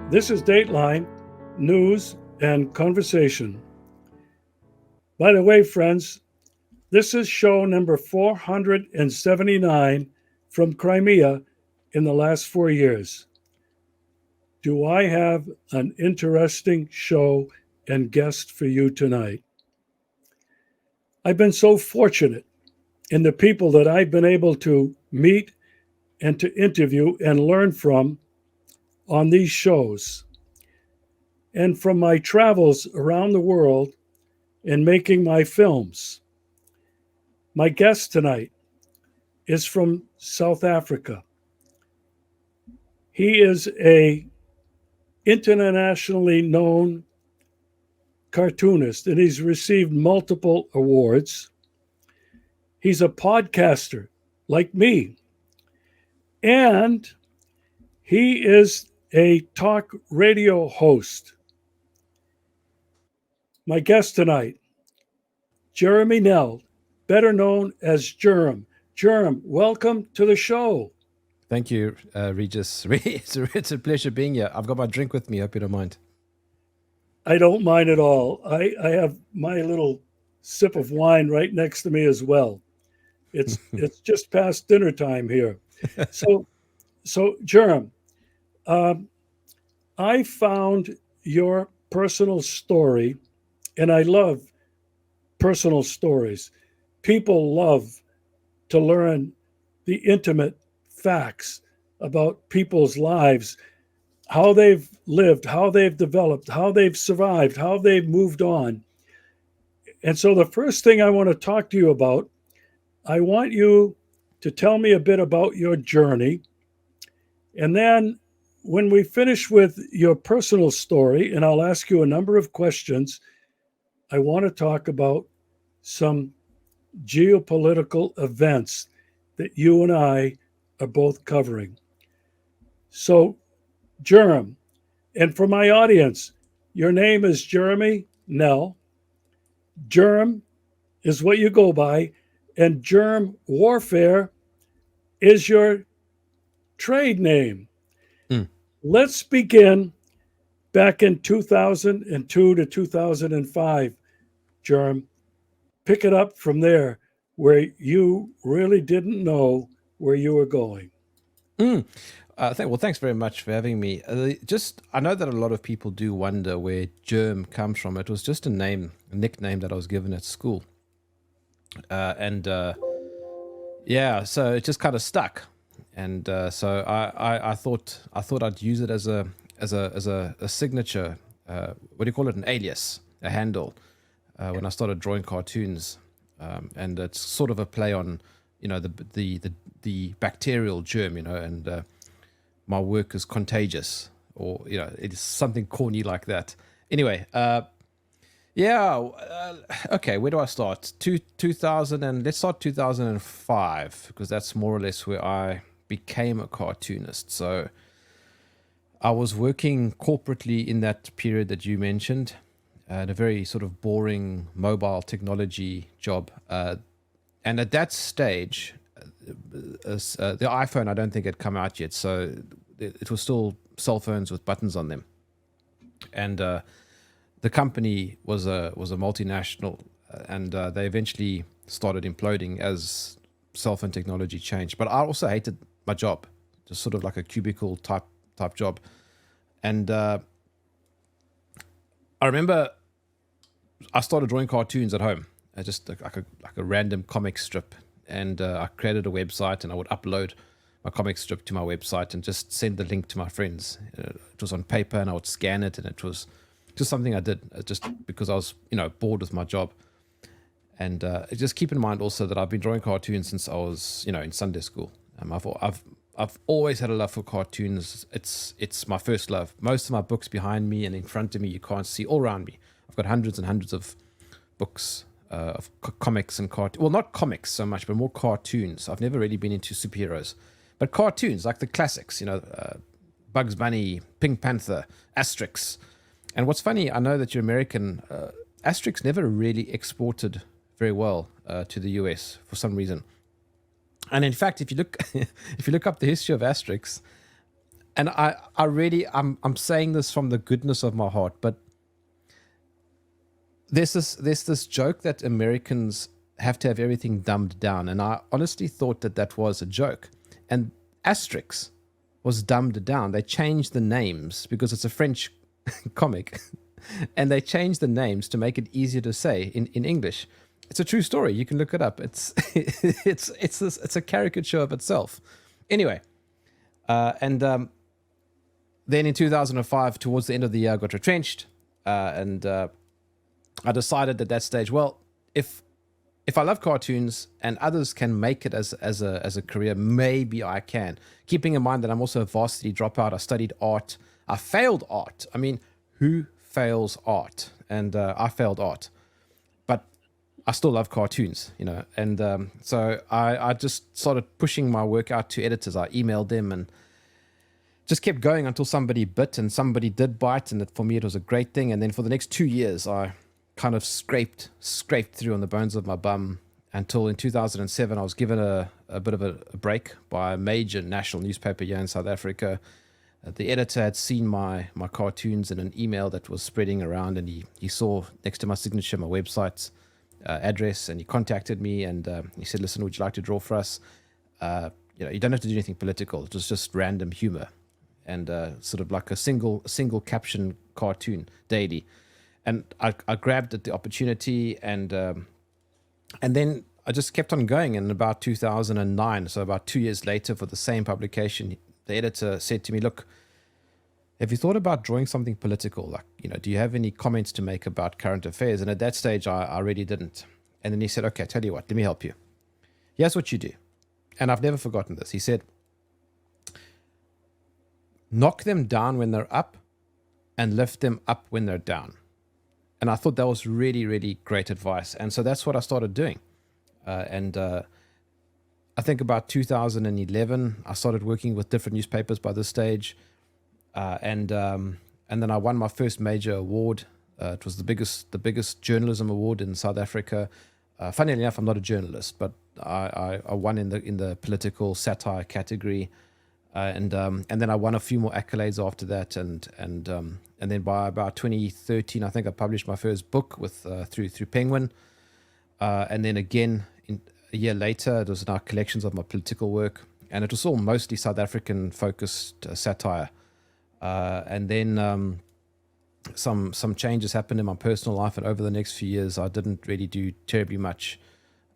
This is Dateline, News and Conversation. By the way, friends, this is show number 479 from Crimea in the last 4 years. Do I have an interesting show and guest for you tonight? I've been so fortunate in the people that I've been able to meet and to interview and learn from on these shows. And from my travels around the world and making my films. My guest tonight is from South Africa. He is a internationally known cartoonist and he's received multiple awards. He's a podcaster like me. And he is a talk radio host. My guest tonight, Jeremy Nell, better known as Jerm. Jerm, welcome to the show. Thank you, Regis. It's a pleasure being here. I've got my drink with me. Hope you don't mind. I don't mind at all. I have my little sip of wine right next to me as well. It's just past dinner time here. So Jerm, I found your personal story, and I love personal stories. People love to learn the intimate facts about people's lives, how they've lived, how they've developed, how they've survived, how they've moved on. And so the first thing I want to talk to you about, I want you to tell me a bit about your journey. And then when we finish with your personal story, and I'll ask you a number of questions, I want to talk about some geopolitical events that you and I are both covering. So, Jerm, and for my audience, your name is Jeremy Nell. Jerm is what you go by, and Jerm Warfare is your trade name. Mm. Let's begin back in 2002 to 2005, Jerm. Pick it up from there where you really didn't know where you were going. Thanks very much for having me. I know that a lot of people do wonder where Jerm comes from. It was just a nickname that I was given at school. So it just kind of stuck. And so I thought I'd use it as a signature. What do you call it? An alias, a handle. When I started drawing cartoons, and it's sort of a play on, the bacterial germ, and my work is contagious, or it's something corny like that. Anyway, okay, where do I start? 2000 and let's start 2005 because that's more or less where I became a cartoonist. So I was working corporately in that period that you mentioned. A very sort of boring mobile technology job. And at that stage, the iPhone, I don't think had come out yet. So it was still cell phones with buttons on them. And the company was a multinational, and they eventually started imploding as cell phone technology changed. But I also hated my job, just sort of like a cubicle type job. And I remember I started drawing cartoons at home, just like a random comic strip, and I created a website, and I would upload my comic strip to my website and just send the link to my friends. It was on paper, and I would scan it, and it was just something I did just because I was bored with my job. And just keep in mind also that I've been drawing cartoons since I was in Sunday school. I've always had a love for cartoons. It's my first love. Most of my books behind me and in front of me, you can't see, all around me. I've got hundreds and hundreds of books of comics and cartoons. Well, not comics so much, but more cartoons. I've never really been into superheroes, but cartoons like the classics. Bugs Bunny, Pink Panther, Asterix. And what's funny, I know that you're American. Asterix never really exported very well to the US for some reason. And in fact, if you look up the history of Asterix, and I really, I'm saying this from the goodness of my heart, but there's this joke that Americans have to have everything dumbed down, and I honestly thought that was a joke. And Asteris was dumbed down. They changed the names because it's a French comic, and they changed the names to make it easier to say in English. It's a true story. You can look it up. It's it's a caricature of itself. Anyway, and then in 2005, towards the end of the year, I got retrenched, and I decided at that stage, well, if I love cartoons and others can make it as a career, maybe I can. Keeping in mind that I'm also a varsity dropout. I studied art. I failed art. I mean, who fails art? And I failed art, but I still love cartoons, you know. And so I just started pushing my work out to editors. I emailed them and just kept going until somebody bit, and somebody did bite, and for me it was a great thing. And then for the next 2 years, I kind of scraped through on the bones of my bum until in 2007 I was given a bit of a break by a major national newspaper here in South Africa. The editor had seen my cartoons in an email that was spreading around, and he saw next to my signature my website's address, and he contacted me, and he said, listen, would you like to draw for us? You don't have to do anything political. It was just random humor and sort of like a single caption cartoon daily. And I grabbed at the opportunity, and then I just kept on going. And about 2009, so about 2 years later, for the same publication, the editor said to me, look, have you thought about drawing something political? Like, do you have any comments to make about current affairs? And at that stage, I really didn't. And then he said, okay, tell you what, let me help you. Here's what you do. And I've never forgotten this. He said, knock them down when they're up and lift them up when they're down. And I thought that was really, really great advice. And so that's what I started doing. I think about 2011, I started working with different newspapers by this stage. And then I won my first major award. It was the biggest journalism award in South Africa. Funnily enough, I'm not a journalist, but I won in the political satire category. And then I won a few more accolades after that, and then by about 2013, I think I published my first book with through Penguin, and then again a year later, it was now collections of my political work, and it was all mostly South African focused satire, and then some changes happened in my personal life, and over the next few years, I didn't really do terribly much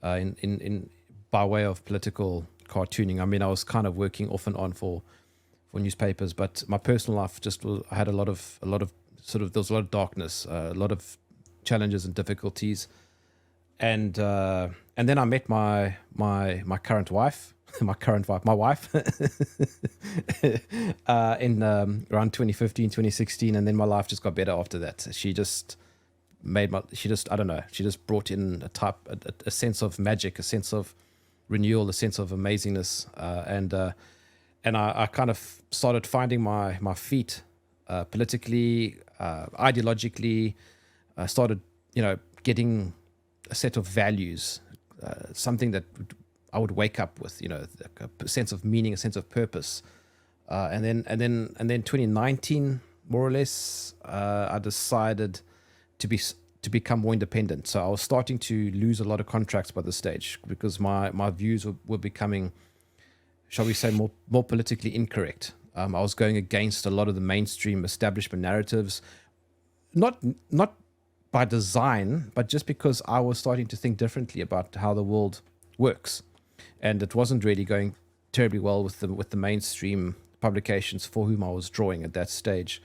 in by way of political cartooning. I mean, I was kind of working off and on for newspapers, but my personal life I had a lot of sort of, there was a lot of darkness, a lot of challenges and difficulties, and then I met my current wife, my wife, in around 2015, 2016, and then my life just got better after that. She just brought in a sense of magic, a sense of renewal, a sense of amazingness, and I kind of started finding my feet politically, ideologically. I started, getting a set of values, something that I would wake up with, a sense of meaning, a sense of purpose, and then 2019, more or less, I decided to become more independent. So I was starting to lose a lot of contracts by this stage because my views were becoming, shall we say, more politically incorrect. I was going against a lot of the mainstream establishment narratives, not by design, but just because I was starting to think differently about how the world works, and it wasn't really going terribly well with the mainstream publications for whom I was drawing at that stage.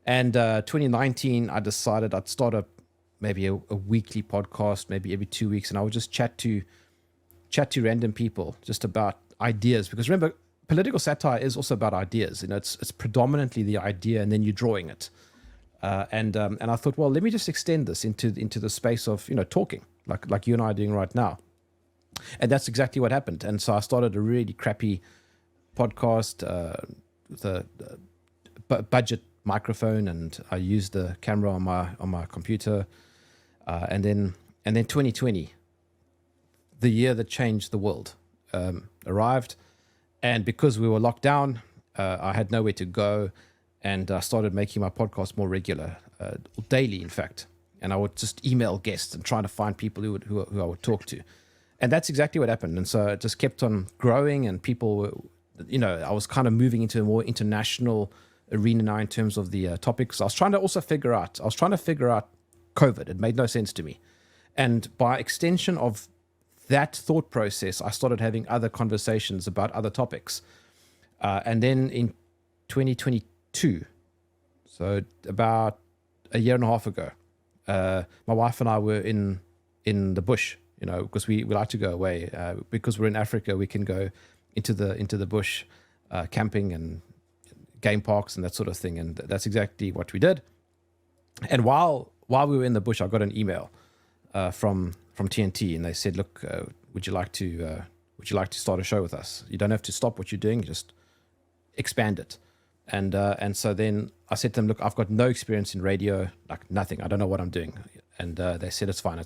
And 2019, I decided I'd start maybe a weekly podcast, maybe every 2 weeks, and I would just chat to random people just about ideas. Because remember, political satire is also about ideas. It's predominantly the idea, and then you're drawing it. And I thought, well, let me just extend this into the space of talking like you and I are doing right now. And that's exactly what happened. And so I started a really crappy podcast with a budget microphone, and I used the camera on my computer. And then 2020, the year that changed the world, arrived, and because we were locked down I had nowhere to go, and I started making my podcast more regular, daily, in fact. And I would just email guests and try to find people who I would talk to. And that's exactly what happened. And so it just kept on growing, and people were, I was kind of moving into a more international arena now in terms of the topics. I was trying to figure out COVID. It made no sense to me. And by extension of that thought process, I started having other conversations about other topics. And then in 2022, so about a year and a half ago, my wife and I were in the bush, because we like to go away. Because we're in Africa, we can go into the bush, camping and game parks and that sort of thing. And that's exactly what we did. And while we were in the bush, I got an email from TNT, and they said, "Look, would you like to start a show with us? You don't have to stop what you're doing; just expand it." And so then I said to them, "Look, I've got no experience in radio, like nothing. I don't know what I'm doing." And they said, "It's fine.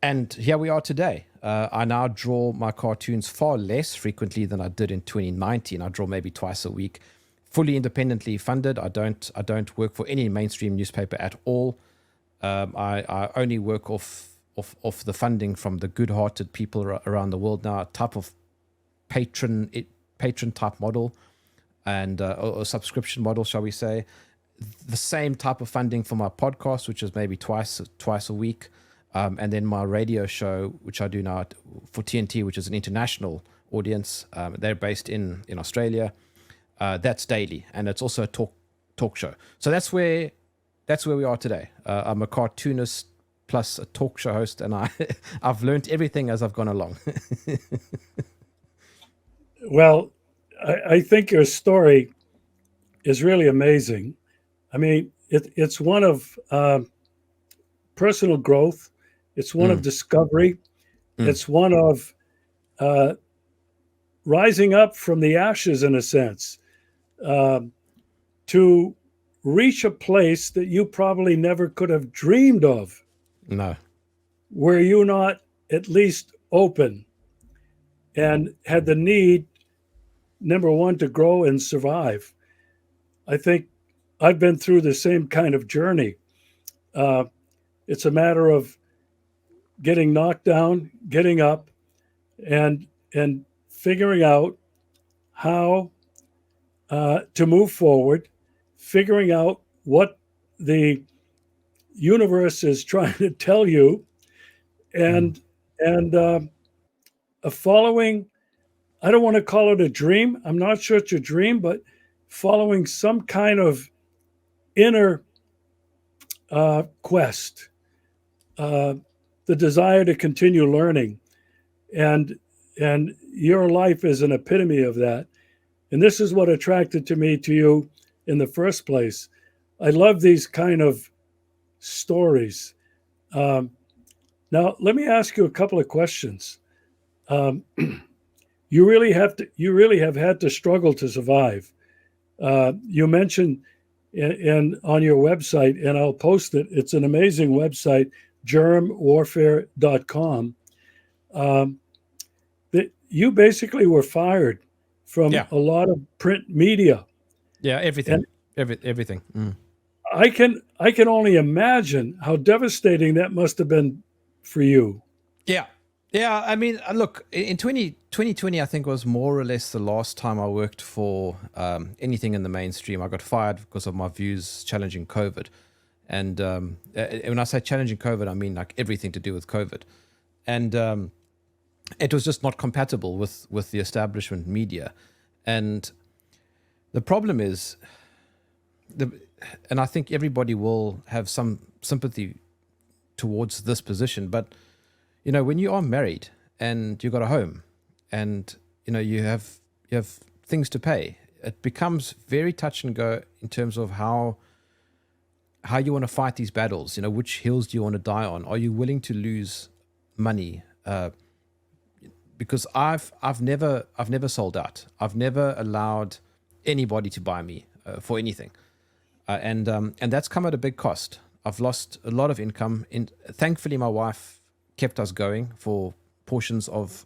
And here we are today. I now draw my cartoons far less frequently than I did in 2019. I draw maybe twice a week, fully independently funded. I don't work for any mainstream newspaper at all. I only work off the funding from the good-hearted people around the world now, a type of patron type model, and or subscription model, shall we say. The same type of funding for my podcast, which is maybe twice a week, and then my radio show, which I do now for TNT, which is an international audience. They're based in Australia. That's daily, and it's also a talk show. So that's where we are today. I'm a cartoonist plus a talk show host, and I've learned everything as I've gone along. Well, I think your story is really amazing. I mean, it's one of personal growth. It's one of discovery. It's one of rising up from the ashes, in a sense, to reach a place that you probably never could have dreamed of. No. Were you not at least open and had the need, number one, to grow and survive. I think I've been through the same kind of journey. It's a matter of getting knocked down, getting up, and figuring out how to move forward, figuring out what the universe is trying to tell you, and following. I don't want to call it a dream. I'm not sure it's a dream, but following some kind of inner quest, the desire to continue learning, and your life is an epitome of that. And this is what attracted me to you in the first place. I love these kind of stories. Now, let me ask you a couple of questions. You really have had to struggle to survive. You mentioned on your website, and I'll post it. It's an amazing website, jermwarfare.com. That you basically were fired from a lot of print media. Yeah, everything. Everything. I can only imagine how devastating that must have been for you. Yeah. I mean, look, in 2020, I think was more or less the last time I worked for anything in the mainstream. I got fired because of my views challenging COVID. And when I say challenging COVID, I mean like everything to do with COVID. And it was just not compatible with the establishment media. And the problem is, and I think everybody will have some sympathy towards this position, but when you are married and you've got a home and you have things to pay, it becomes very touch and go in terms of how you want to fight these battles. Which hills do you want to die on? Are you willing to lose money? Because I've never sold out. I've never allowed anybody to buy me for anything, and that's come at a big cost. I've lost a lot of income. Thankfully, my wife kept us going for portions of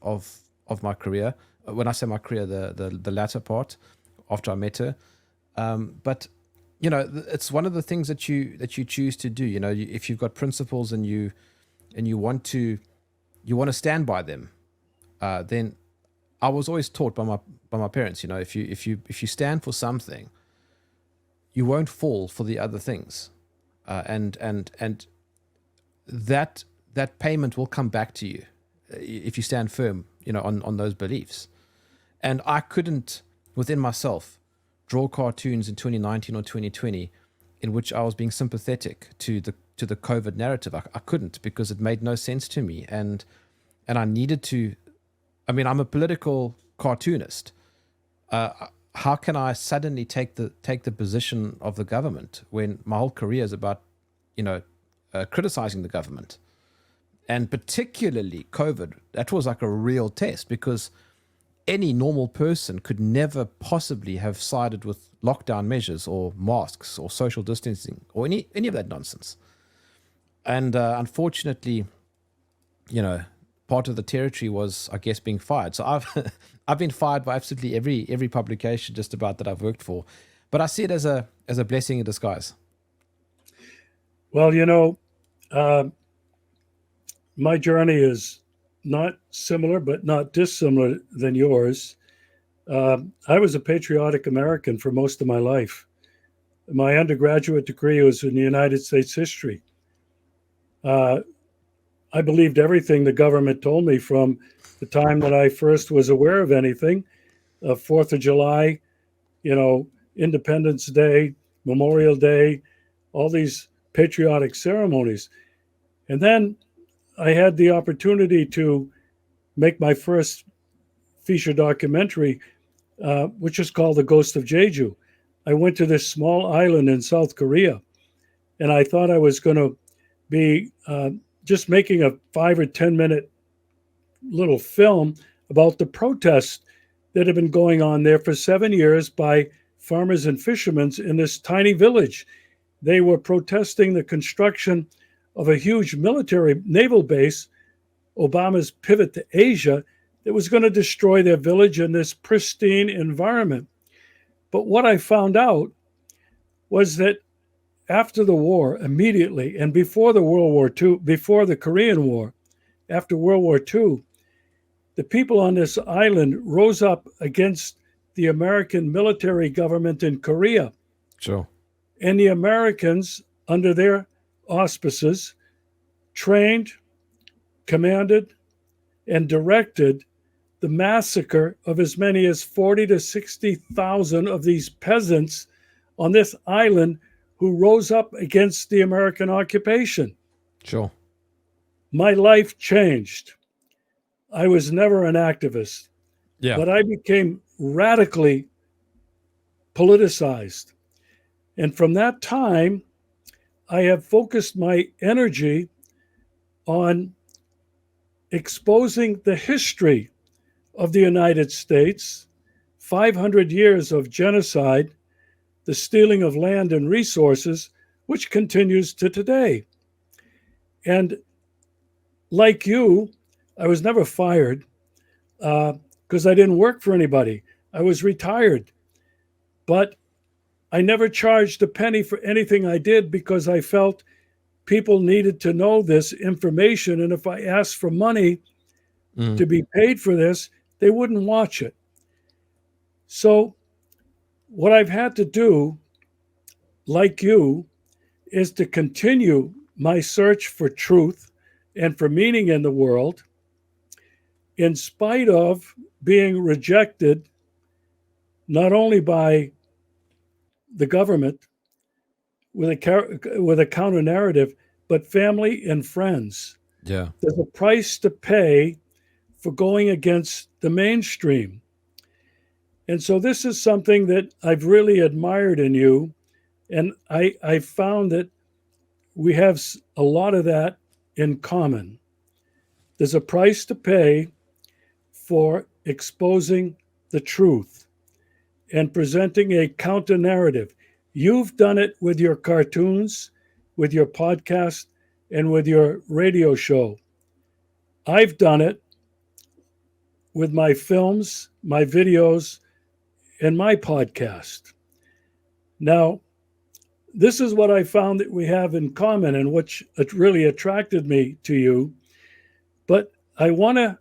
my career. When I say my career, the latter part after I met her. But you know, it's one of the things that you choose to do. You know, if you've got principles and you want to stand by them, then I was always taught by my parents. You know, if you stand for something, you won't fall for the other things, and that payment will come back to you if you stand firm, you know, on those beliefs. And I couldn't, within myself, draw cartoons in 2019 or 2020 in which I was being sympathetic to the COVID narrative. I couldn't, because it made no sense to me, and I needed to. I mean, I'm a political cartoonist. How can I suddenly take the position of the government when my whole career is about, you know, criticizing the government, and particularly COVID? That was like a real test, because any normal person could never possibly have sided with lockdown measures or masks or social distancing or any of that nonsense. And unfortunately, you know, part of the territory was, I guess, being fired. So I've been fired by absolutely every publication just about that I've worked for. But I see it as a blessing in disguise. Well, you know, my journey is not similar, but not dissimilar than yours. I was a patriotic American for most of my life. My undergraduate degree was in United States history. I believed everything the government told me from the time that I first was aware of anything. 4th of July, you know, Independence Day, Memorial Day, all these patriotic ceremonies. And then I had the opportunity to make my first feature documentary, which is called The Ghost of Jeju. I went to this small island in South Korea, and I thought I was going to be just making a 5 or 10 minute little film about the protests that have been going on there for 7 years by farmers and fishermen in this tiny village. They were protesting the construction of a huge military naval base, Obama's pivot to Asia, that was going to destroy their village and this pristine environment. But what I found out was that after the war, immediately, and before the World War II, before the Korean War, after World War II, the people on this island rose up against the American military government in Korea. Sure. And the Americans, under their auspices, trained, commanded, and directed the massacre of as many as 40 to 60,000 of these peasants on this island who rose up against the American occupation. Sure. My life changed. I was never an activist, but I became radically politicized. And from that time, I have focused my energy on exposing the history of the United States, 500 years of genocide, the stealing of land and resources, which continues to today. And like you, I was never fired because I didn't work for anybody. I was retired. But I never charged a penny for anything I did because I felt people needed to know this information. And if I asked for money to be paid for this, they wouldn't watch it. So what I've had to do, like you, is to continue my search for truth and for meaning in the world, in spite of being rejected not only by the government with a counter narrative, but family and friends. Yeah. There's a price to pay for going against the mainstream. And so this is something that I've really admired in you. And I found that we have a lot of that in common. There's a price to pay for exposing the truth and presenting a counter narrative. You've done it with your cartoons, with your podcast, and with your radio show. I've done it with my films, my videos, in my podcast. Now, this is what I found that we have in common and which it really attracted me to you. But I want to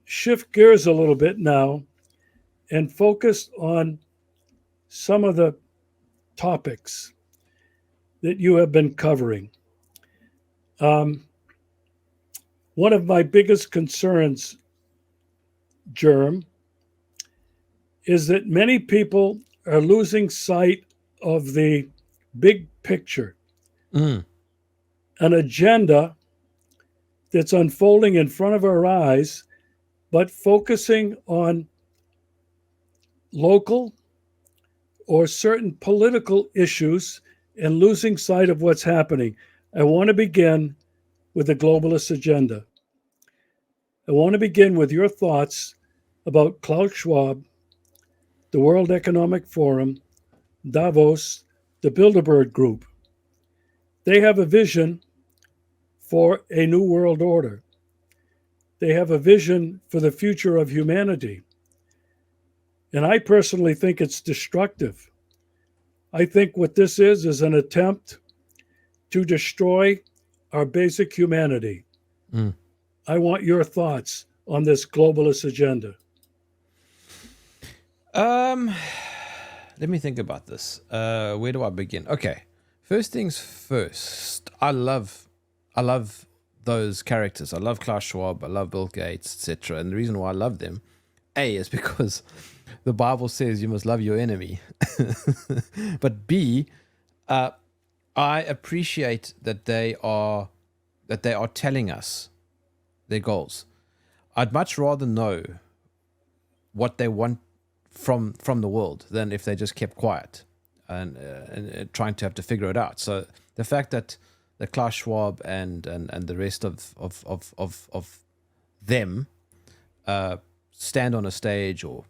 shift gears a little bit now and focus on some of the topics that you have been covering. Um, one of my biggest concerns, Jerm, is that many people are losing sight of the big picture, an agenda that's unfolding in front of our eyes, but focusing on local or certain political issues and losing sight of what's happening. I want to begin with the globalist agenda. I want to begin with your thoughts about Klaus Schwab, the World Economic Forum, Davos, the Bilderberg Group. They have a vision for a new world order. They have a vision for the future of humanity. And I personally think it's destructive. I think what this is an attempt to destroy our basic humanity. I want your thoughts on this globalist agenda. Let me think about this. Where do I begin? Okay. First things first. I love those characters. I love Klaus Schwab. I love Bill Gates, etc. And the reason why I love them, A, is because the Bible says you must love your enemy. But B, I appreciate that they are telling us their goals. I'd much rather know what they want from the world than if they just kept quiet and trying to have to figure it out. So the fact that the Klaus Schwab and the rest of them stand on a stage or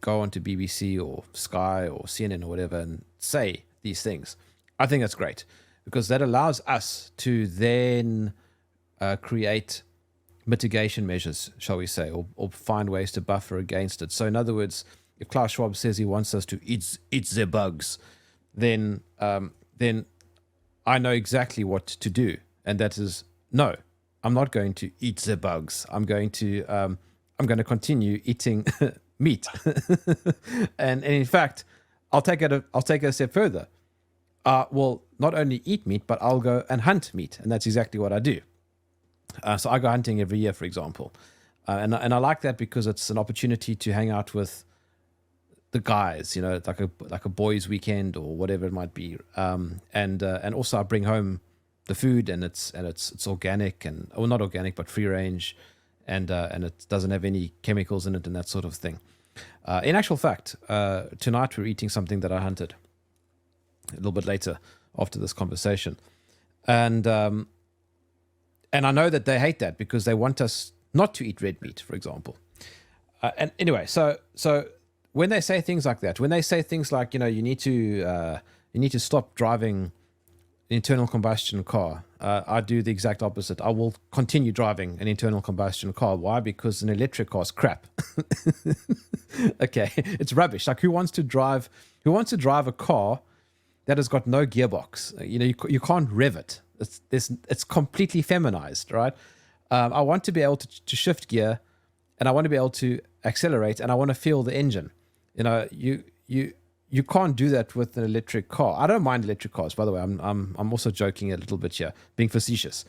go onto BBC or Sky or CNN or whatever and say these things, I think that's great, because that allows us to then create mitigation measures, shall we say, or find ways to buffer against it. So in other words, if Klaus Schwab says he wants us to eat the bugs, then I know exactly what to do, and that is no, I'm not going to eat the bugs. I'm going to continue eating meat, and in fact, I'll take it a step further. Well, not only eat meat, but I'll go and hunt meat, and that's exactly what I do. So I go hunting every year, for example, and I like that because it's an opportunity to hang out with the guys, you know, like a boys' weekend or whatever it might be, and also I bring home the food, and it's organic not organic but free range, and it doesn't have any chemicals in it and that sort of thing. In actual fact, tonight we're eating something that I hunted a little bit later after this conversation, and I know that they hate that because they want us not to eat red meat, for example. And anyway, so when they say things like that, when they say things like, you know, you need to stop driving an internal combustion car, I do the exact opposite. I will continue driving an internal combustion car. Why? Because an electric car is crap. Okay, it's rubbish. Like who wants to drive a car that has got no gearbox? You know, you can't rev it. It's completely feminized, right? I want to be able to shift gear, and I want to be able to accelerate, and I want to feel the engine. You know, you can't do that with an electric car. I don't mind electric cars, by the way. I'm also joking a little bit here, being facetious.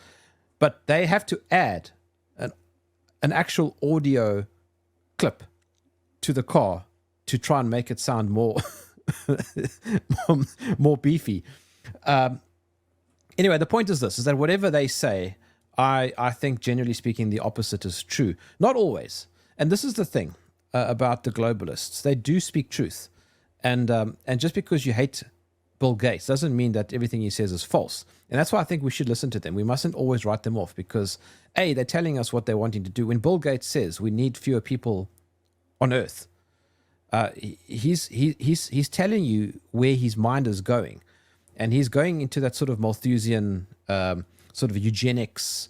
But they have to add an actual audio clip to the car to try and make it sound more more beefy. Anyway, the point is this: is that whatever they say, I think generally speaking, the opposite is true. Not always, and this is the thing about the globalists. They do speak truth, and just because you hate Bill Gates doesn't mean that everything he says is false. And that's why I think we should listen to them. We mustn't always write them off because A, they're telling us what they're wanting to do. When Bill Gates says we need fewer people on Earth, he's telling you where his mind is going, and he's going into that sort of Malthusian sort of eugenics,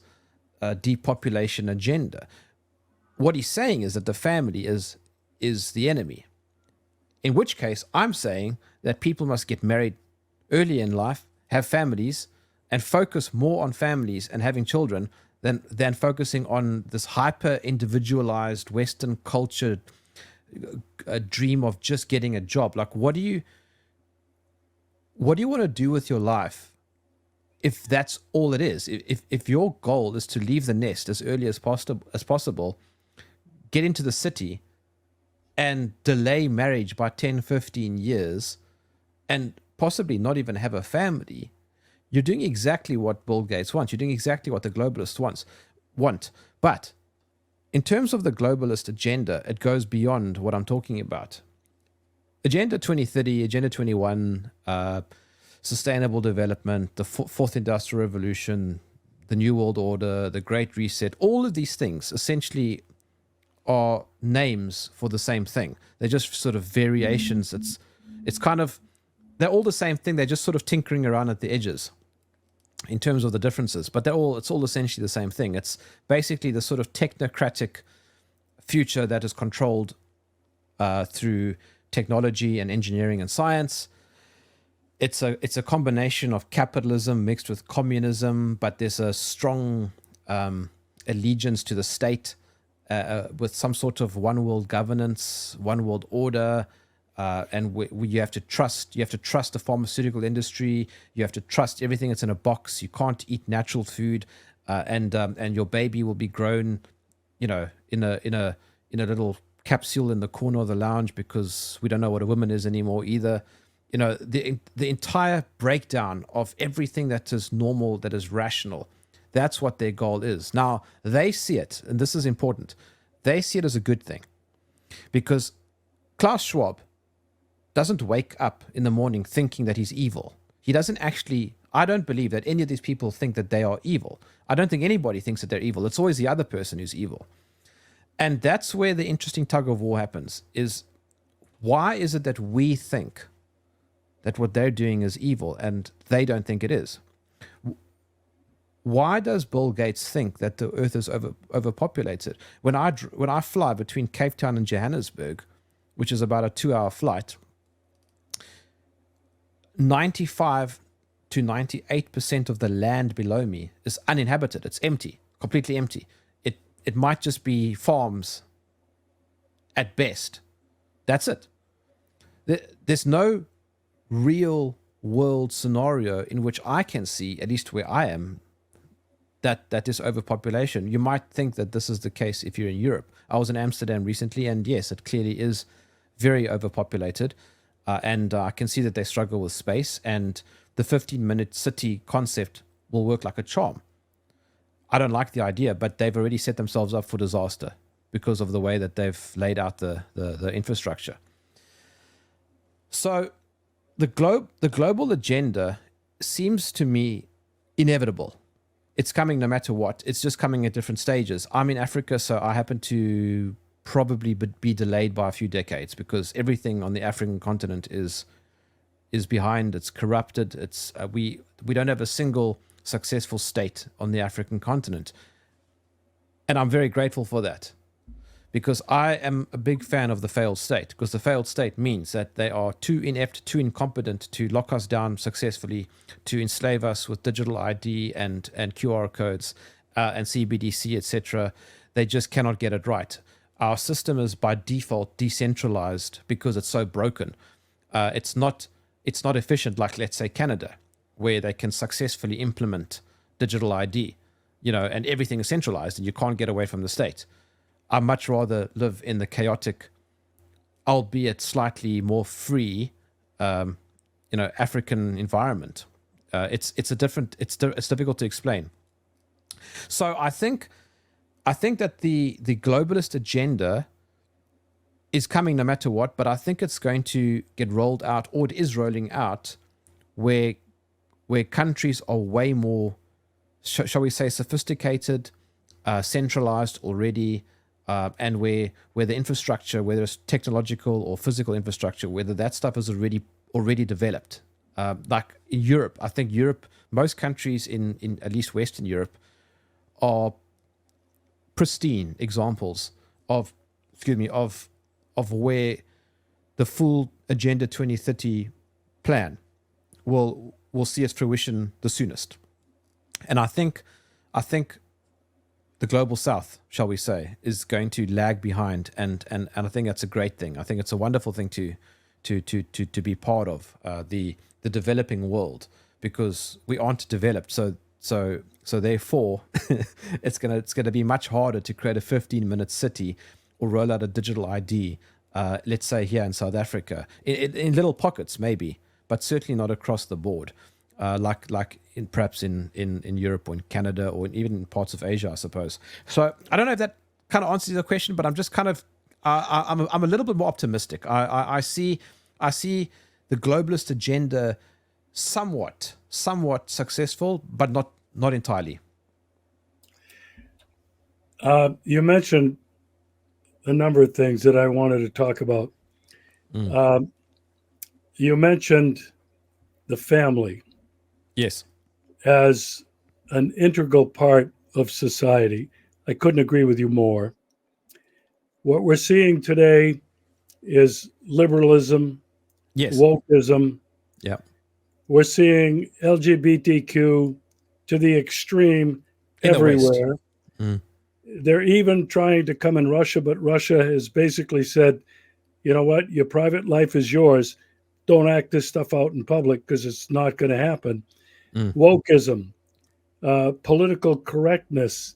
depopulation agenda. What he's saying is that the family is the enemy. In which case, I'm saying that people must get married early in life, have families, and focus more on families and having children than focusing on this hyper individualized Western culture dream of just getting a job. Like, what do you want to do with your life if that's all it is? If your goal is to leave the nest as early as possible, get into the city and delay marriage by 10, 15 years and possibly not even have a family, you're doing exactly what Bill Gates wants. You're doing exactly what the globalists want. But in terms of the globalist agenda, it goes beyond what I'm talking about. Agenda 2030, Agenda 21, sustainable development, the fourth industrial revolution, the New World Order, the Great Reset, all of these things essentially are names for the same thing. They're just sort of variations. It's kind of, they're all the same thing. They're just sort of tinkering around at the edges in terms of the differences, but it's all essentially the same thing. It's basically the sort of technocratic future that is controlled through technology and engineering and science. It's a combination of capitalism mixed with communism, but there's a strong allegiance to the state with some sort of one world governance, one world order. And you have to trust the pharmaceutical industry. You have to trust everything that's in a box. You can't eat natural food, and your baby will be grown, in a little capsule in the corner of the lounge because we don't know what a woman is anymore either. The entire breakdown of everything that is normal, that is rational. That's what their goal is. Now they see it, and this is important. They see it as a good thing, because Klaus Schwab doesn't wake up in the morning thinking that he's evil. He doesn't actually, I don't believe that any of these people think that they are evil. I don't think anybody thinks that they're evil. It's always the other person who's evil. And that's where the interesting tug of war happens, is why is it that we think that what they're doing is evil and they don't think it is? Why does Bill Gates think that the earth is overpopulated? When I fly between Cape Town and Johannesburg, which is about a 2-hour flight, 95 to 98% of the land below me is uninhabited. It's empty, completely empty. It might just be farms at best. That's it. There's no real world scenario in which I can see, at least where I am, that is overpopulation. You might think that this is the case if you're in Europe. I was in Amsterdam recently, and yes, it clearly is very overpopulated. And I can see that they struggle with space, and the 15-minute city concept will work like a charm. I don't like the idea, but they've already set themselves up for disaster because of the way that they've laid out the infrastructure. So the global agenda seems to me inevitable. It's coming no matter what. It's just coming at different stages. I'm in Africa, so I happen to probably be delayed by a few decades because everything on the African continent is behind. It's corrupted. It's we don't have a single successful state on the African continent, and I'm very grateful for that, because I am a big fan of the failed state, because the failed state means that they are too inept, too incompetent to lock us down successfully, to enslave us with digital ID and QR codes and CBDC, etc. They just cannot get it right. Our system is by default decentralized because it's so broken. It's not efficient like, let's say, Canada, where they can successfully implement digital ID, and everything is centralized and you can't get away from the state. I'd much rather live in the chaotic, albeit slightly more free, African environment. It's difficult to explain. So I think that the globalist agenda is coming no matter what, but I think it's going to get rolled out, or it is rolling out, where countries are way more, shall we say, sophisticated, centralized already, and where the infrastructure, whether it's technological or physical infrastructure, whether that stuff is already developed. Like in Europe, I think most countries in at least Western Europe are pristine examples of where the full Agenda 2030 plan will see its fruition the soonest. And I think the global south, shall we say, is going to lag behind, and I think that's a great thing. I think it's a wonderful thing to be part of, the developing world, because we aren't developed. So therefore, it's gonna be much harder to create a 15-minute city or roll out a digital ID. Let's say here in South Africa, in little pockets maybe, but certainly not across the board. Like perhaps in Europe or in Canada or even in parts of Asia, I suppose. So I don't know if that kind of answers the question, but I'm just kind of I'm a little bit more optimistic. I see the globalist agenda somewhat successful, but not entirely. You mentioned a number of things that I wanted to talk about. You mentioned the family. Yes. As an integral part of society. I couldn't agree with you more. What we're seeing today is liberalism, Yes. wokeism. Yeah. We're seeing LGBTQ to the extreme In everywhere. The They're even trying to come in Russia, but Russia has basically said, you know what, your private life is yours. Don't act this stuff out in public because it's not going to happen. Wokeism, political correctness.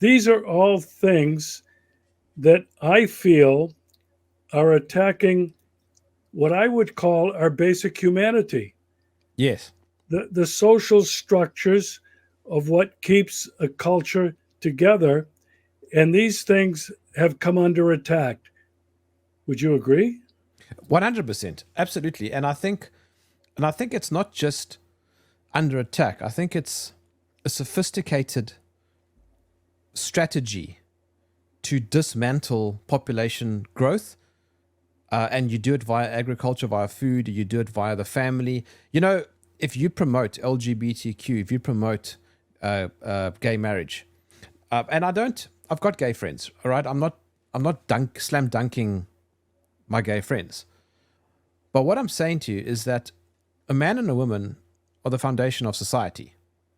These are all things that I feel are attacking what I would call our basic humanity. Yes. The social structures of what keeps a culture together. And these things have come under attack. Would you agree? 100%. Absolutely. And I think it's not just under attack. I think it's a sophisticated strategy to dismantle population growth. And you do it via agriculture, via food, you do it via the family. You know, if you promote LGBTQ, if you promote gay marriage, and I've got gay friends, all right? I'm not slam dunking my gay friends. But what I'm saying to you is that a man and a woman are the foundation of society.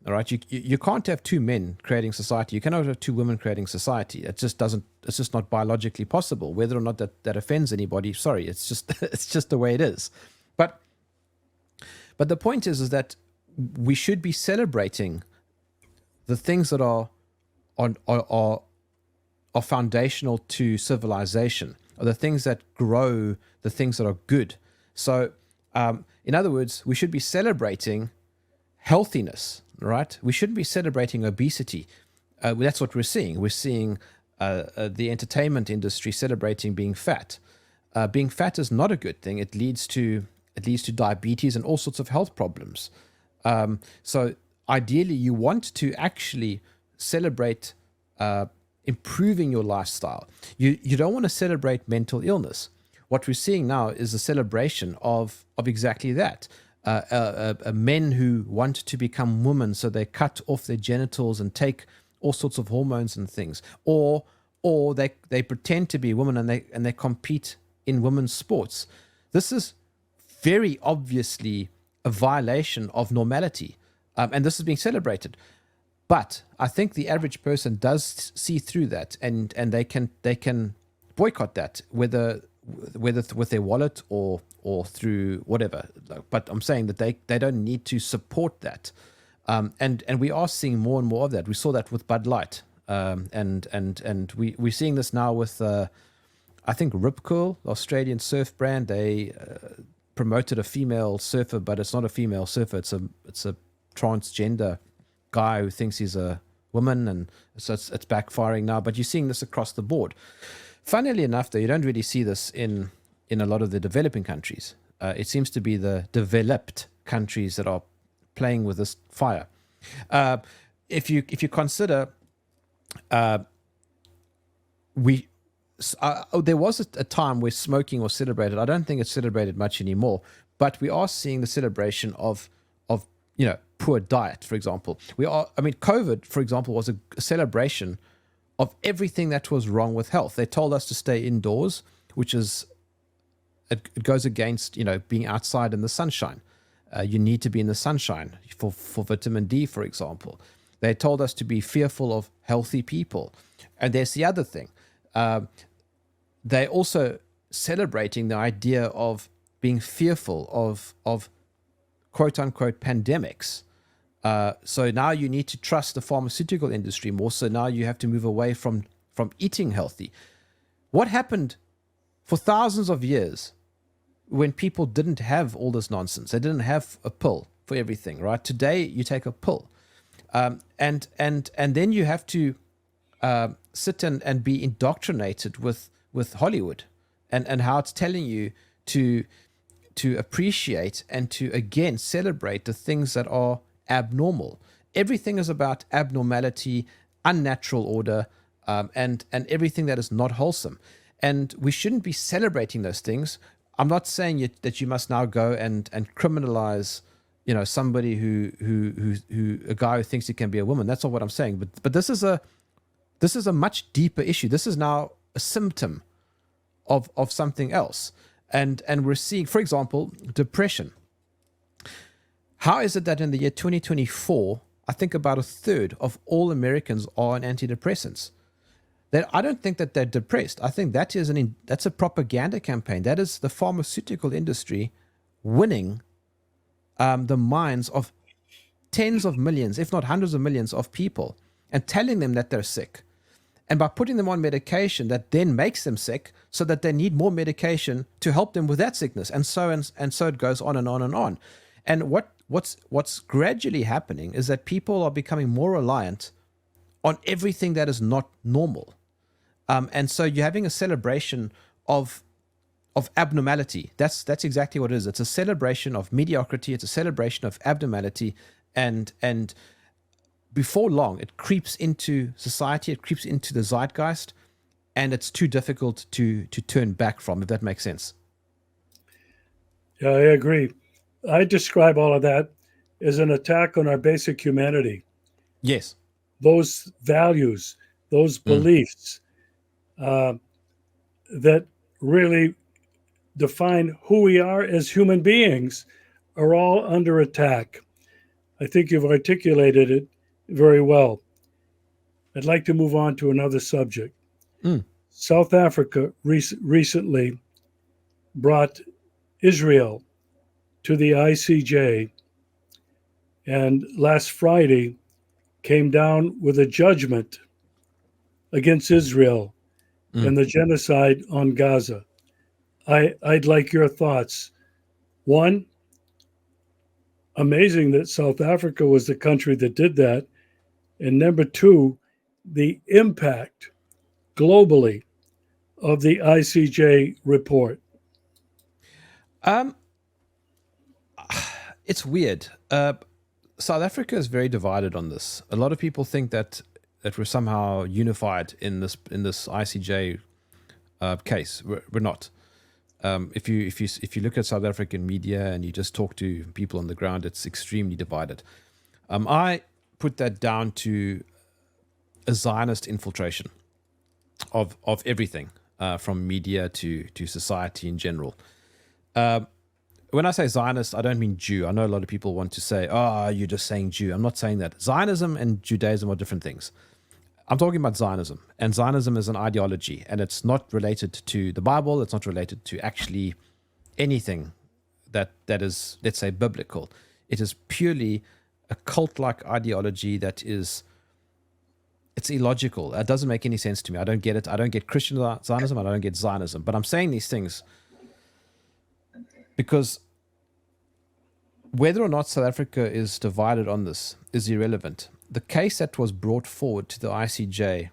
All right, you can't have two men creating society. You cannot have two women creating society. It's just not biologically possible. Whether or not that offends anybody, sorry, it's just the way it is. But the point is that we should be celebrating the things that are foundational to civilization, or the things that grow, the things that are good. So, in other words, we should be celebrating healthiness, right? We shouldn't be celebrating obesity. That's what we're seeing. We're seeing the entertainment industry celebrating being fat. Being fat is not a good thing. It leads to diabetes and all sorts of health problems. So ideally, you want to actually celebrate improving your lifestyle. You don't want to celebrate mental illness. What we're seeing now is a celebration of exactly that. Men who want to become women, so they cut off their genitals and take all sorts of hormones and things, or they pretend to be women and they compete in women's sports. This is very obviously a violation of normality, and this is being celebrated. But I think the average person does see through that, and they can boycott that, whether with their wallet or through whatever. But I'm saying that they don't need to support that, and we are seeing more and more of that. We saw that with Bud Light, and we're seeing this now with I think Rip Curl, the Australian surf brand. They promoted a female surfer, but it's not a female surfer. It's a transgender guy who thinks he's a woman, and so it's backfiring now. But you're seeing this across the board. Funnily enough, though, you don't really see this in a lot of the developing countries. It seems to be the developed countries that are playing with this fire. If you consider, there was a time where smoking was celebrated. I don't think it's celebrated much anymore, but we are seeing the celebration of poor diet, for example. COVID, for example, was a celebration of everything that was wrong with health. They told us to stay indoors, which is it goes against, being outside in the sunshine. You need to be in the sunshine for vitamin D, for example. They told us to be fearful of healthy people. And there's the other thing. They're also celebrating the idea of being fearful of quote unquote pandemics. So now you need to trust the pharmaceutical industry more. So now you have to move away from eating healthy. What happened for thousands of years when people didn't have all this nonsense? They didn't have a pill for everything, right? Today you take a pill, and then you have to sit and be indoctrinated with Hollywood and how it's telling you to appreciate and to again celebrate the things that are abnormal. Everything is about abnormality, unnatural order, and everything that is not wholesome. And we shouldn't be celebrating those things. I'm not saying that you must now go and criminalize, somebody who a guy who thinks he can be a woman. That's not what I'm saying. But this is a much deeper issue. This is now a symptom of something else. And we're seeing, for example, depression. How is it that in the year 2024, I think about a third of all Americans are on antidepressants? I don't think that they're depressed. I think that's a propaganda campaign. That is the pharmaceutical industry winning the minds of tens of millions, if not hundreds of millions of people, and telling them that they're sick. And by putting them on medication that then makes them sick, so that they need more medication to help them with that sickness, and so it goes on and on and on. And what's gradually happening is that people are becoming more reliant on everything that is not normal. And so you're having a celebration of abnormality. That's exactly what it is. It's a celebration of mediocrity. It's a celebration of abnormality, and before long, it creeps into society. It creeps into the zeitgeist, and it's too difficult to turn back from. If that makes sense. Yeah, I agree. I describe all of that as an attack on our basic humanity. Yes. Those values, those beliefs that really define who we are as human beings are all under attack. I think you've articulated it very well. I'd like to move on to another subject. South Africa recently brought Israel to the ICJ, and last Friday came down with a judgment against Israel and the genocide on Gaza. I'd like your thoughts. One, amazing that South Africa was the country that did that. And number two, the impact globally of the ICJ report. It's weird. South Africa is very divided on this. A lot of people think that we're somehow unified in this ICJ case. We're not. If you look at South African media and you just talk to people on the ground, it's extremely divided. I put that down to a Zionist infiltration of everything, from media to society in general. When I say Zionist, I don't mean Jew. I know a lot of people want to say, "Oh, you're just saying Jew." I'm not saying that. Zionism and Judaism are different things. I'm talking about Zionism, and Zionism is an ideology, and it's not related to the Bible. It's not related to actually anything that is, let's say, biblical. It is purely a cult-like ideology that is, it's illogical. It doesn't make any sense to me. I don't get it. I don't get Christian Zionism. I don't get Zionism. But I'm saying these things because whether or not South Africa is divided on this is irrelevant. The case that was brought forward to the ICJ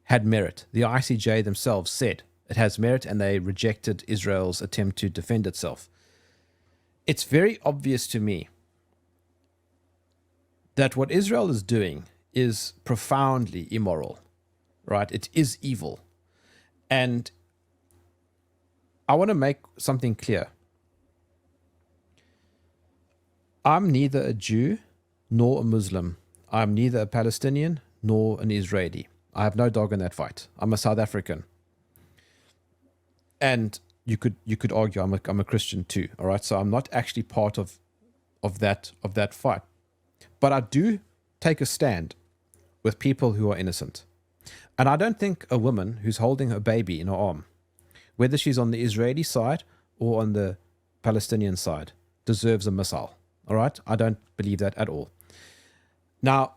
had merit. The ICJ themselves said it has merit, and they rejected Israel's attempt to defend itself. It's very obvious to me that what Israel is doing is profoundly immoral, right? It is evil. And I want to make something clear. I'm neither a Jew nor a Muslim. I'm neither a Palestinian nor an Israeli. I have no dog in that fight. I'm a South African. And you could argue I'm a Christian too. All right, so I'm not actually part of that fight, but I do take a stand with people who are innocent. And I don't think a woman who's holding her baby in her arm, whether she's on the Israeli side or on the Palestinian side, deserves a missile. All right, I don't believe that at all. Now,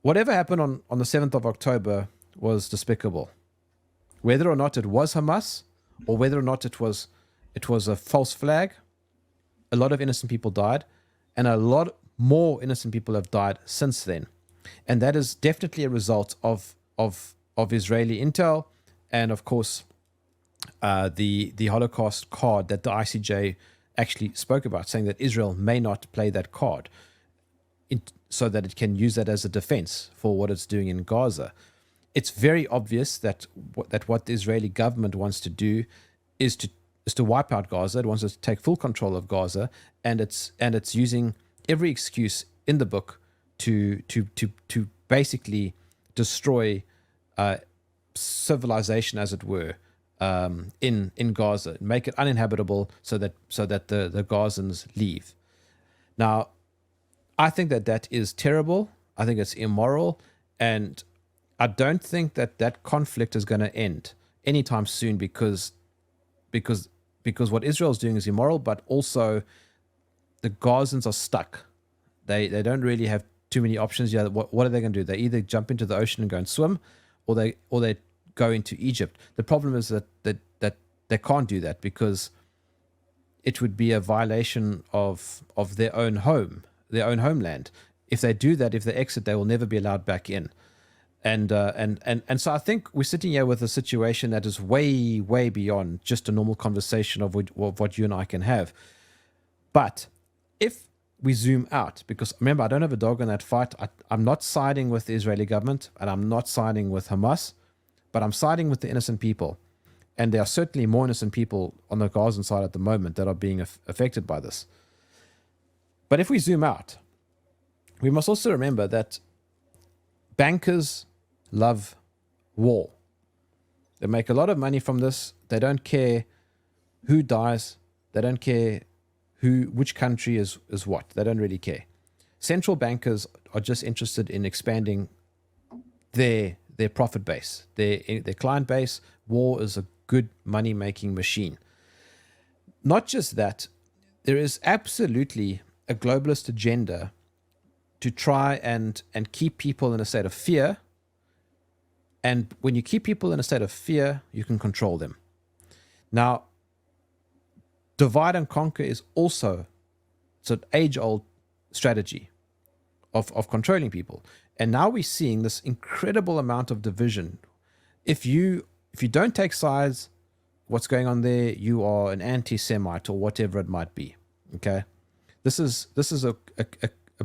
whatever happened on the 7th of October was despicable. Whether or not it was Hamas, or whether or not it was a false flag, a lot of innocent people died, and a lot more innocent people have died since then. And that is definitely a result of Israeli intel, and of course the Holocaust card that the ICJ actually spoke about, saying that Israel may not play that card so that it can use that as a defense for what it's doing in Gaza. It's very obvious that what the Israeli government wants to do is to wipe out Gaza. It wants to take full control of Gaza, and it's using every excuse in the book to basically destroy civilization, as it were, in Gaza, make it uninhabitable so that the Gazans leave. Now, I think that is terrible. I think it's immoral, and I don't think that conflict is going to end anytime soon because what Israel's doing is immoral, but also the Gazans are stuck. They don't really have too many options. Yeah, what are they going to do? They either jump into the ocean and go and swim, or they go into Egypt. The problem is that they can't do that because it would be a violation of their own homeland. If they do that, if they exit, they will never be allowed back in. And so I think we're sitting here with a situation that is way, way beyond just a normal conversation of what you and I can have. But if we zoom out, because remember, I don't have a dog in that fight. I'm not siding with the Israeli government, and I'm not siding with Hamas, but I'm siding with the innocent people. And there are certainly more innocent people on the Gazan side at the moment that are being affected by this. But if we zoom out, we must also remember that bankers love war. They make a lot of money from this. They don't care who dies. They don't care which country is what. They don't really care. Central bankers are just interested in expanding their profit base, their client base. War is a good money-making machine. Not just that, there is absolutely a globalist agenda to try and keep people in a state of fear. And when you keep people in a state of fear, you can control them. Now, divide and conquer is also an age-old strategy of controlling people. And now we're seeing this incredible amount of division. If you don't take sides, what's going on there, you are an anti-Semite or whatever it might be. Okay, this is a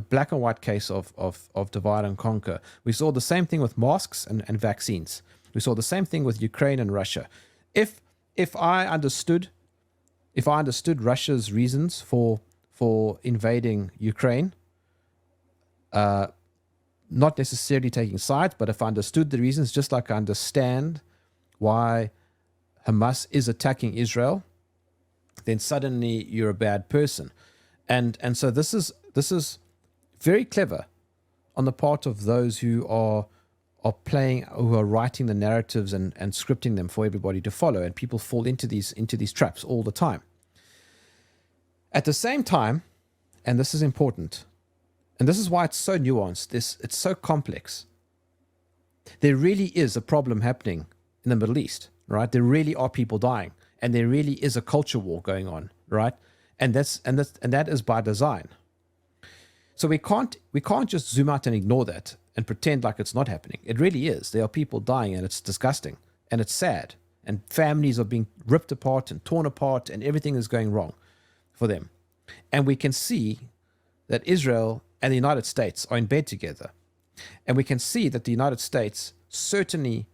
black and white case of divide and conquer. We saw the same thing with masks and vaccines. We saw the same thing with Ukraine and Russia. If I understood Russia's reasons for invading Ukraine, not necessarily taking sides, but if I understood the reasons, just like I understand why Hamas is attacking Israel, then suddenly you're a bad person. And so this is very clever on the part of those who are writing the narratives and scripting them for everybody to follow, and people fall into these traps all the time. At the same time, and this is important, and this is why it's so nuanced, it's so complex. There really is a problem happening in the Middle East, right? There really are people dying, and there really is a culture war going on, right? And that is by design. So we can't just zoom out and ignore that and pretend like it's not happening. It really is. There are people dying, and it's disgusting, and it's sad, and families are being ripped apart and torn apart, and everything is going wrong for them. And we can see that Israel and the United States are in bed together. And we can see that the United States certainly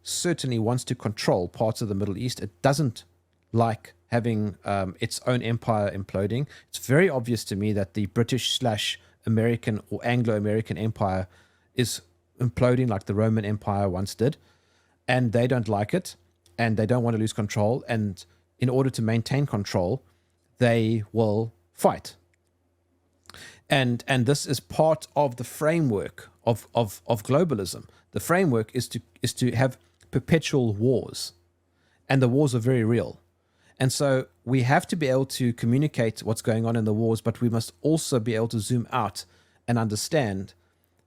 wants to control parts of the Middle East. It doesn't like having its own empire imploding. It's very obvious to me that the British/American or Anglo-American empire is imploding like the Roman Empire once did. And they don't like it. And they don't want to lose control. And in order to maintain control, they will fight. And this is part of the framework of globalism. The framework is to have perpetual wars, and the wars are very real. And so we have to be able to communicate what's going on in the wars, but we must also be able to zoom out and understand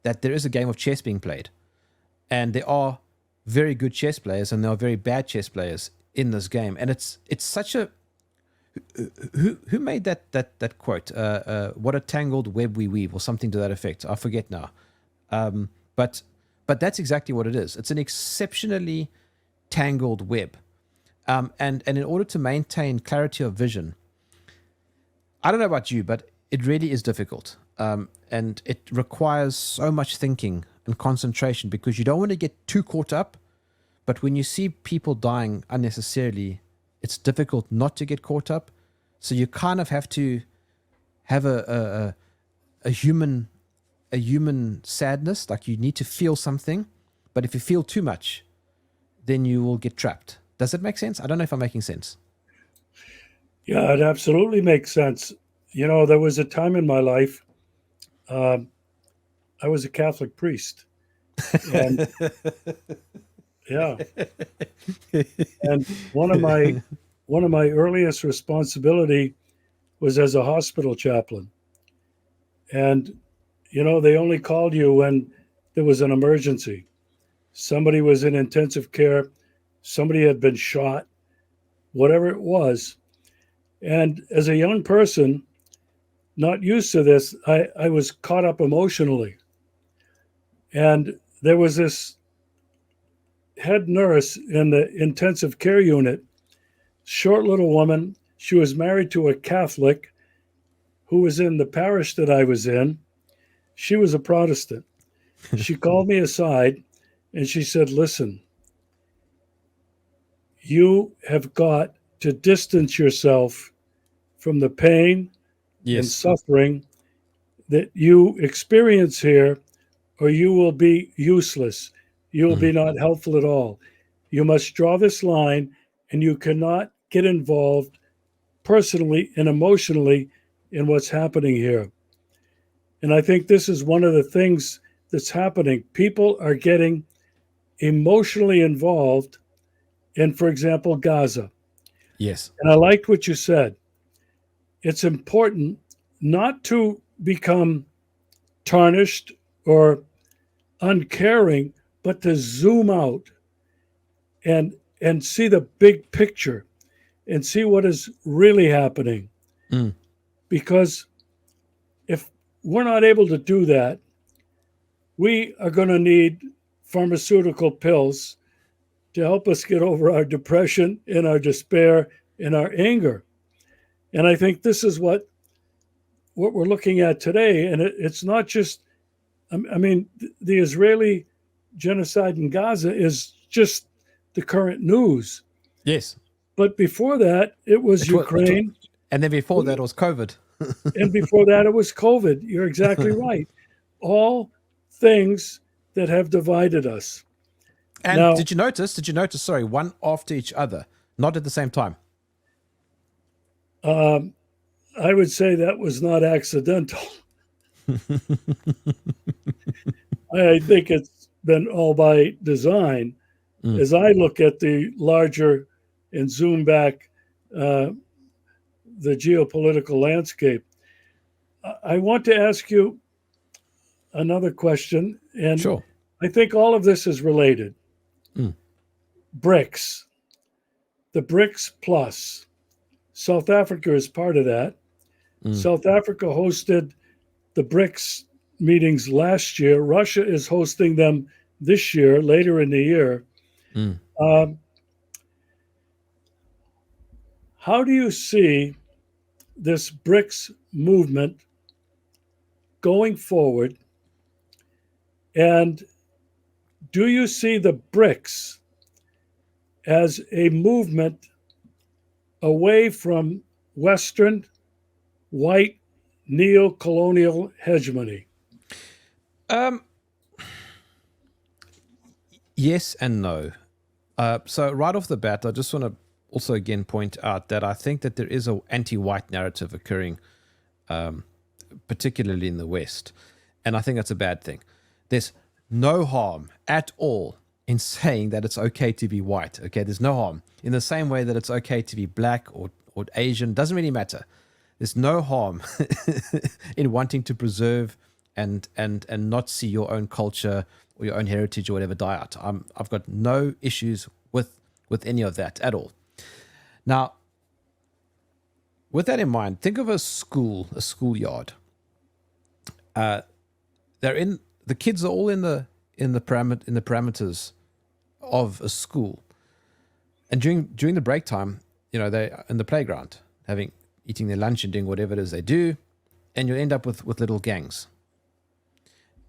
that there is a game of chess being played, and there are very good chess players and there are very bad chess players in this game. And it's such a who made that quote? What a tangled web we weave, or something to that effect. I forget now. But that's exactly what it is. It's an exceptionally tangled web. And in order to maintain clarity of vision, I don't know about you, but it really is difficult. And it requires so much thinking and concentration, because you don't want to get too caught up. But when you see people dying unnecessarily, it's difficult not to get caught up. So you kind of have to have a human sadness. Like, you need to feel something, but if you feel too much, then you will get trapped. Does it make sense? I don't know if I'm making sense. Yeah, it absolutely makes sense. There was a time in my life, I was a Catholic priest, and yeah, and one of my earliest responsibility was as a hospital chaplain. And they only called you when there was an emergency. Somebody was in intensive care, somebody had been shot, whatever it was. And as a young person, not used to this, I was caught up emotionally. And there was this head nurse in the intensive care unit, short little woman. She was married to a Catholic who was in the parish that I was in. She was a Protestant. She called me aside and she said, "Listen, you have got to distance yourself from the pain and suffering that you experience here, or you will be useless. You will be not helpful at all. You must draw this line, and you cannot get involved personally and emotionally in what's happening here." And I think this is one of the things that's happening. People are getting emotionally involved in, for example, Gaza. Yes. And I liked what you said. It's important not to become tarnished or uncaring, but to zoom out and see the big picture and see what is really happening. Because if we're not able to do that, we are going to need pharmaceutical pills to help us get over our depression and our despair and our anger. And I think this is what we're looking at today. And it's not just, the Israeli genocide in Gaza is just the current news. Yes. But before that, it was Ukraine. And then before that, it was COVID. And before that, it was COVID. You're exactly right. All things that have divided us. And now, did you notice, sorry, one after each other, not at the same time? I would say that was not accidental. I think it's been all by design. As I look at the larger and zoom back the geopolitical landscape, I want to ask you another question. And Sure. I think all of this is related. BRICS, the BRICS Plus. South Africa is part of that. South Africa hosted the BRICS meetings last year. Russia is hosting them this year, later in the year. How do you see this BRICS movement going forward? And do you see the BRICS as a movement away from Western, white, neo-colonial hegemony? Yes and no. So right off the bat, I just want to also again point out that I think that there is an anti-white narrative occurring, particularly in the West. And I think that's a bad thing. There's no harm at all in saying that it's okay to be white. Okay, there's no harm. In the same way that it's okay to be black or Asian, doesn't really matter. There's no harm in wanting to preserve and not see your own culture or your own heritage or whatever die out. I've got no issues with any of that at all. Now, with that in mind, think of a schoolyard. The kids are all in the parameters of a school, and during the break time, they're in the playground eating their lunch and doing whatever it is they do, and you'll end up with little gangs.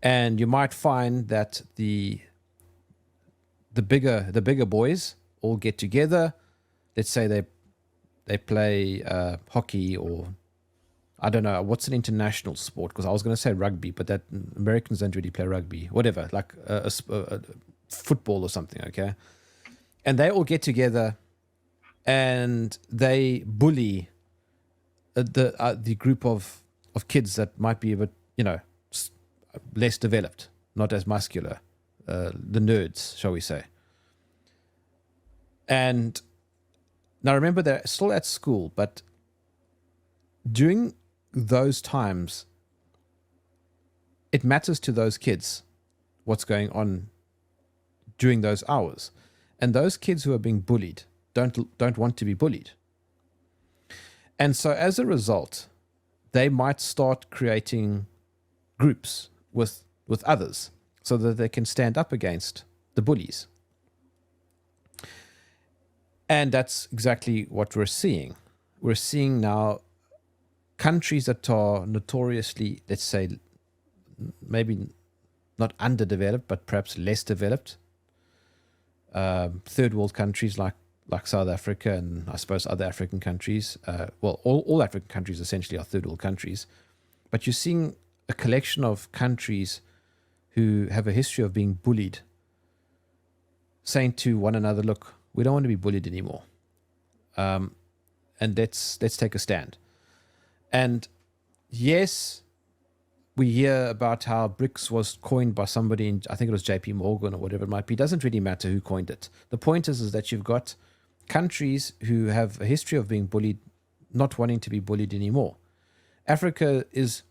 And you might find that the bigger boys all get together. Let's say they play hockey, or I don't know what's an international sport, because I was going to say rugby, but that Americans don't really play rugby. Whatever, like a football or something. Okay, and they all get together and they bully the group of kids that might be a bit less developed, not as muscular, the nerds, shall we say. And now remember, they're still at school, but during those times, it matters to those kids what's going on during those hours. And those kids who are being bullied don't want to be bullied. And so as a result, they might start creating groups with others so that they can stand up against the bullies. And that's exactly what we're seeing. We're seeing now countries that are notoriously, let's say, maybe not underdeveloped, but perhaps less developed. Third world countries like South Africa and I suppose other African countries. All African countries essentially are third world countries. But you're seeing a collection of countries who have a history of being bullied, saying to one another, look, we don't want to be bullied anymore. And let's take a stand. And yes, we hear about how BRICS was coined by somebody, I think it was JP Morgan or whatever it might be. It doesn't really matter who coined it. The point is that you've got countries who have a history of being bullied, not wanting to be bullied anymore. Africa is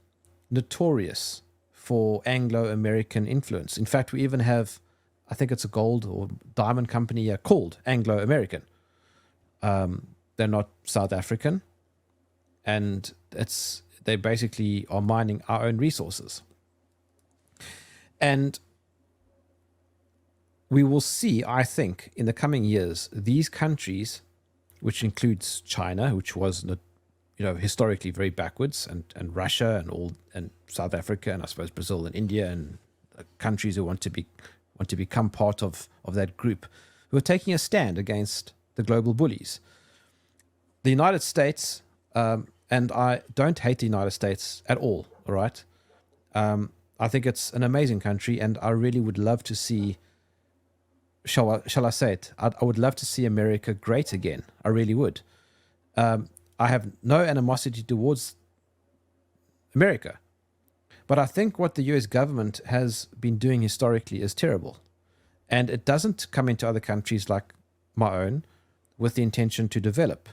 notorious for Anglo-American influence. In fact, we even have, I think it's a gold or diamond company here called Anglo-American. They're not South African, and they basically are mining our own resources. And we will see, I think, in the coming years, these countries, which includes China, which was historically very backwards, and Russia and South Africa, and I suppose Brazil and India, and countries who want to become part of that group, who are taking a stand against the global bullies. The United States, and I don't hate the United States at all right? I think it's an amazing country, and I really would love to see, shall I say it, I would love to see America great again. I really would. I have no animosity towards America. But I think what the US government has been doing historically is terrible. And it doesn't come into other countries like my own with the intention to develop.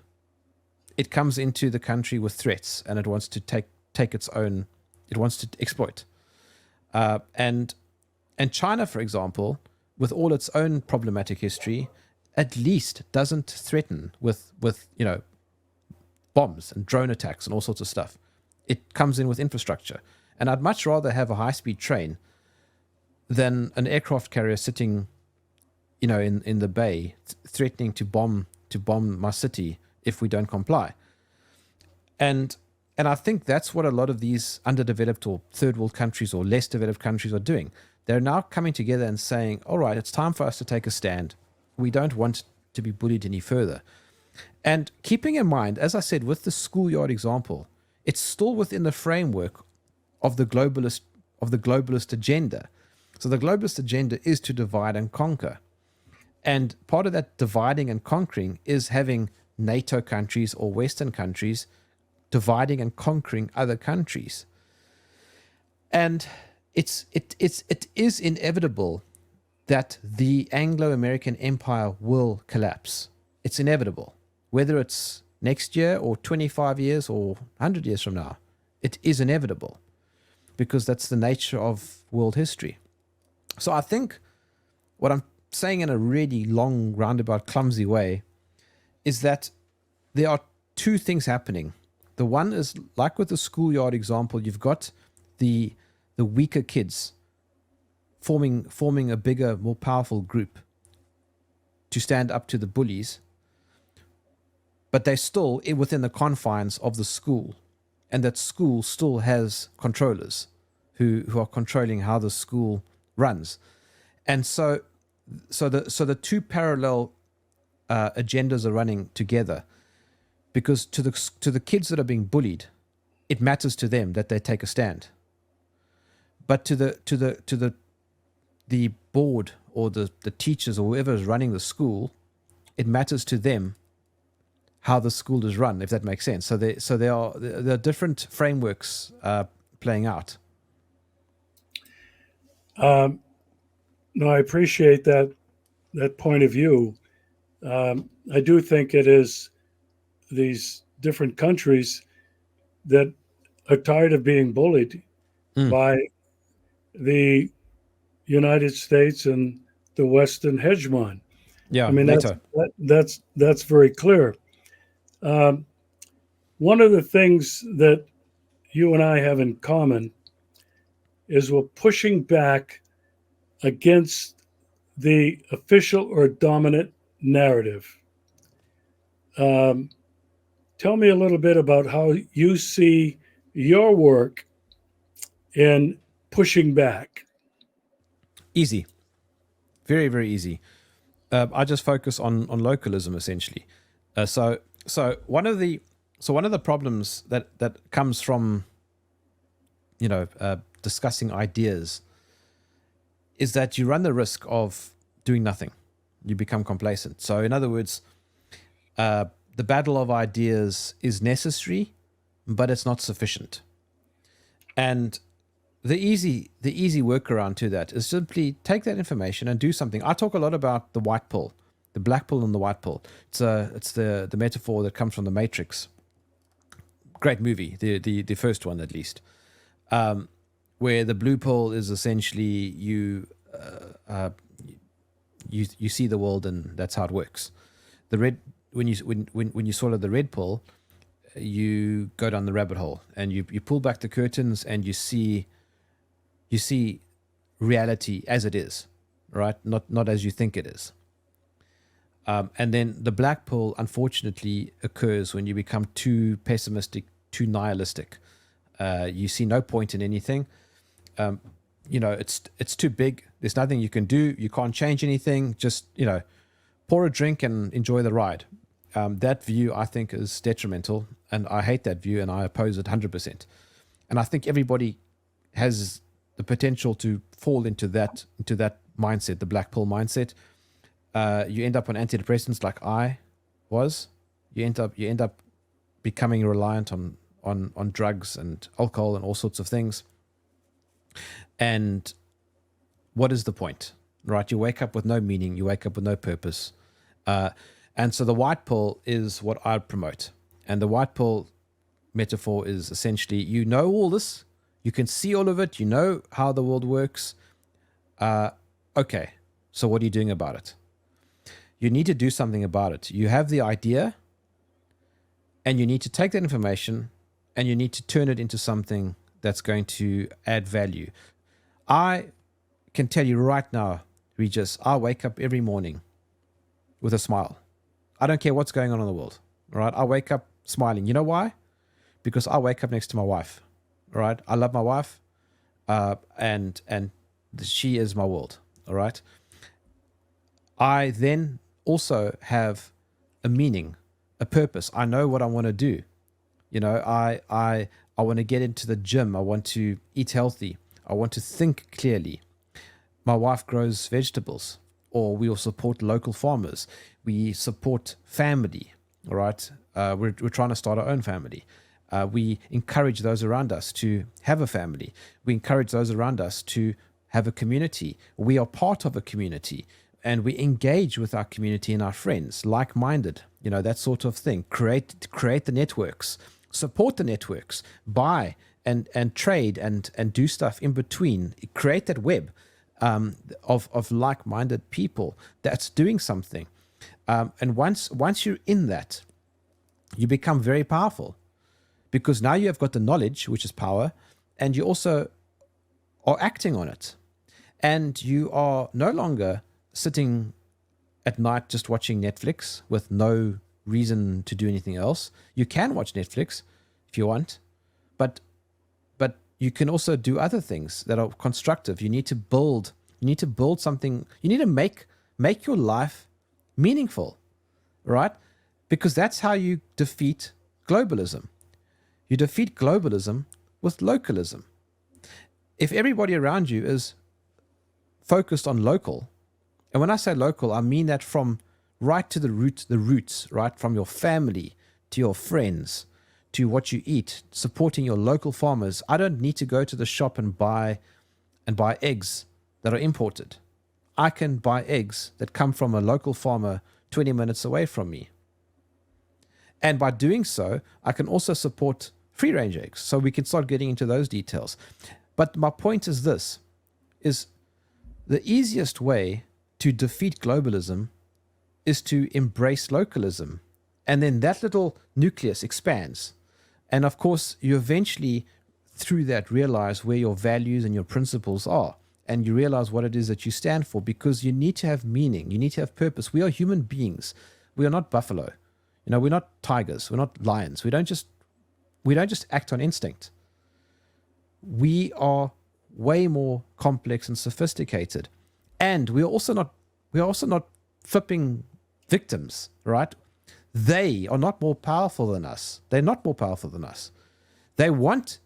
It comes into the country with threats, and it wants to take its own, it wants to exploit. And China, for example, with all its own problematic history, at least doesn't threaten with bombs and drone attacks and all sorts of stuff. It comes in with infrastructure. And I'd much rather have a high-speed train than an aircraft carrier sitting, in the bay, threatening to bomb my city if we don't comply. And I think that's what a lot of these underdeveloped or third world countries or less developed countries are doing. They're now coming together and saying, all right, it's time for us to take a stand. We don't want to be bullied any further. And keeping in mind, as I said, with the schoolyard example, it's still within the framework of the globalist agenda. So the globalist agenda is to divide and conquer. And part of that dividing and conquering is having NATO countries or Western countries dividing and conquering other countries. And it is inevitable that the Anglo-American empire will collapse. It's inevitable. Whether it's next year or 25 years or 100 years from now, it is inevitable, because that's the nature of world history. So I think what I'm saying in a really long, roundabout, clumsy way is that there are two things happening. The one is, like with the schoolyard example, you've got the weaker kids forming a bigger, more powerful group to stand up to the bullies, but they're still within the confines of the school, and that school still has controllers who are controlling how the school runs. And so the two parallel agendas are running together, because to the kids that are being bullied, it matters to them that they take a stand. But to the board or the teachers or whoever is running the school, it matters to them how the school is run, if that makes sense. So there are different frameworks playing out. No, I appreciate that point of view. I do think it is these different countries that are tired of being bullied by the United States and the Western hegemon. Yeah, I mean, NATO. that's very clear. One of the things that you and I have in common is we're pushing back against the official or dominant narrative. Tell me a little bit about how you see your work in pushing back. Easy. Very, very easy. I just focus on localism, essentially. So one of the problems that comes from discussing ideas is that you run the risk of doing nothing. You become complacent. So in other words, the battle of ideas is necessary, but it's not sufficient. And the easy workaround to that is simply take that information and do something. I talk a lot about the white pill, the black pill and the white pill. It's the metaphor that comes from The Matrix. Great movie, the first one at least, where the blue pill is essentially you see the world and that's how it works. The red, when you swallow the red pill, you go down the rabbit hole and you pull back the curtains and you see reality as it is, right? Not as you think it is. And then the black pill, unfortunately, occurs when you become too pessimistic, too nihilistic. You see no point in anything. It's too big. There's nothing you can do. You can't change anything. Just pour a drink and enjoy the ride. That view, I think, is detrimental, and I hate that view, and I oppose it 100%. And I think everybody has the potential to fall into that mindset, the black pill mindset. You end up on antidepressants, like I was. You end up becoming reliant on drugs and alcohol and all sorts of things. And what is the point, right? You wake up with no meaning. You wake up with no purpose. And so the white pill is what I promote. And the white pill metaphor is essentially, all this, you can see all of it, you know how the world works. Okay, so what are you doing about it? You need to do something about it. You have the idea, and you need to take that information, and you need to turn it into something that's going to add value. I can tell you right now, Regis, I wake up every morning with a smile. I don't care what's going on in the world, all right? I wake up smiling. You know why? Because I wake up next to my wife, all right? I love my wife, and she is my world, all right? I then also have a meaning, a purpose. I know what I want to do. I want to get into the gym. I want to eat healthy. I want to think clearly. My wife grows vegetables or we will support local farmers. We support family, all right? We're trying to start our own family. We encourage those around us to have a family. We encourage those around us to have a community. We are part of a community, and we engage with our community and our friends, like-minded, that sort of thing. Create the networks, support the networks, buy and trade and do stuff in between. Create that web of like-minded people that's doing something. And once you're in that, you become very powerful, because now you have got the knowledge, which is power, and you also are acting on it. And you are no longer sitting at night just watching Netflix with no reason to do anything else. You can watch Netflix if you want, but you can also do other things that are constructive. You need to build something. You need to make your life meaningful, right? Because that's how you defeat globalism. You defeat globalism with localism. If everybody around you is focused on local, and when I say local, I mean that from right to the roots, right? From your family to your friends to what you eat, supporting your local farmers. I don't need to go to the shop and buy eggs that are imported. I can buy eggs that come from a local farmer 20 minutes away from me. And by doing so, I can also support free-range eggs. So we can start getting into those details. But my point is this, is the easiest way to defeat globalism is to embrace localism. And then that little nucleus expands. And of course, you eventually, through that, realize where your values and your principles are. And you realize what it is that you stand for, because you need to have meaning. You need to have purpose. We are human beings. We are not buffalo. We're not tigers. We're not lions. We don't just act on instinct. We are way more complex and sophisticated. And we are also not flipping victims, right? They are not more powerful than us. They're not more powerful than us. They want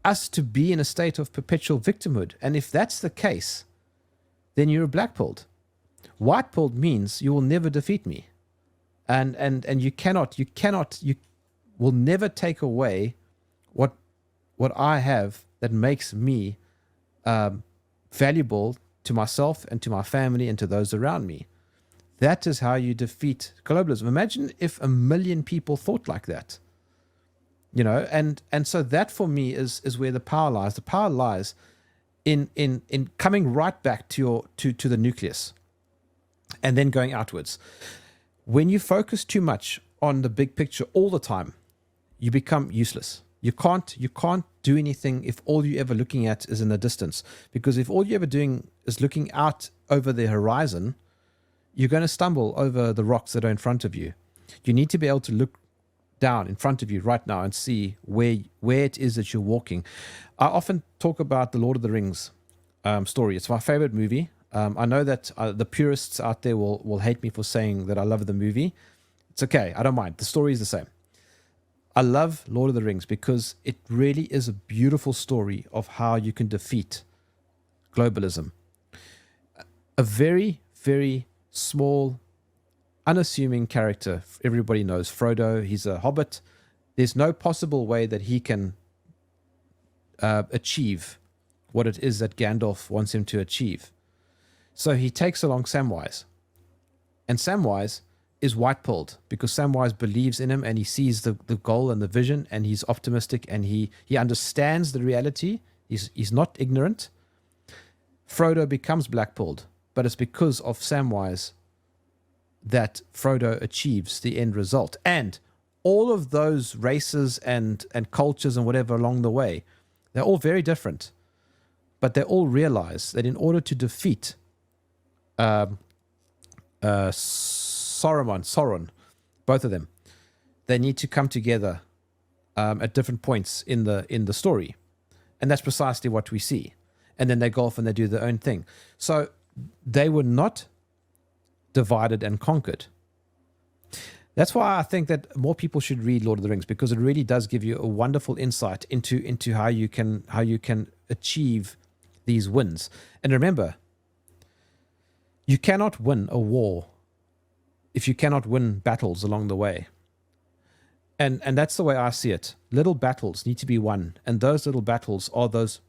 us to be in a state of perpetual victimhood. And if that's the case, then you're black-pilled. White-pilled means you will never defeat me. And you will never take away what I have that makes me valuable to myself and to my family and to those around me. That is how you defeat globalism. Imagine if 1 million people thought like that. And so that for me is where the power lies. The power lies in coming right back to the nucleus and then going outwards. When you focus too much on the big picture all the time, you become useless. You can't do anything if all you're ever looking at is in the distance. Because if all you're ever doing is looking out over the horizon, you're going to stumble over the rocks that are in front of you. You need to be able to look down in front of you right now and see where it is that you're walking. I often talk about the Lord of the Rings story. It's my favorite movie. I know that the purists out there will hate me for saying that I love the movie. It's okay. I don't mind. The story is the same. I love Lord of the Rings because it really is a beautiful story of how you can defeat globalism. A very, very small, unassuming character. Everybody knows Frodo. He's a hobbit. There's no possible way that he can achieve what it is that Gandalf wants him to achieve. So he takes along Samwise. And Samwise is white-pilled because Samwise believes in him and he sees the goal and the vision, and he's optimistic and he understands the reality. He's not ignorant. Frodo becomes black-pilled, but it's because of Samwise that Frodo achieves the end result. And all of those races and cultures and whatever along the way, they're all very different, but they all realize that in order to defeat Sauron, both of them, they need to come together at different points in the story, and that's precisely what we see. And then they go off and they do their own thing. So they were not divided and conquered. That's why I think that more people should read Lord of the Rings, because it really does give you a wonderful insight into how you can achieve these wins. And remember, You cannot win a war if you cannot win battles along the way. And that's the way I see it. Little battles need to be won, and those little battles are those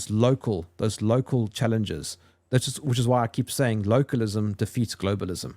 local challenges. Which is why I keep saying localism defeats globalism.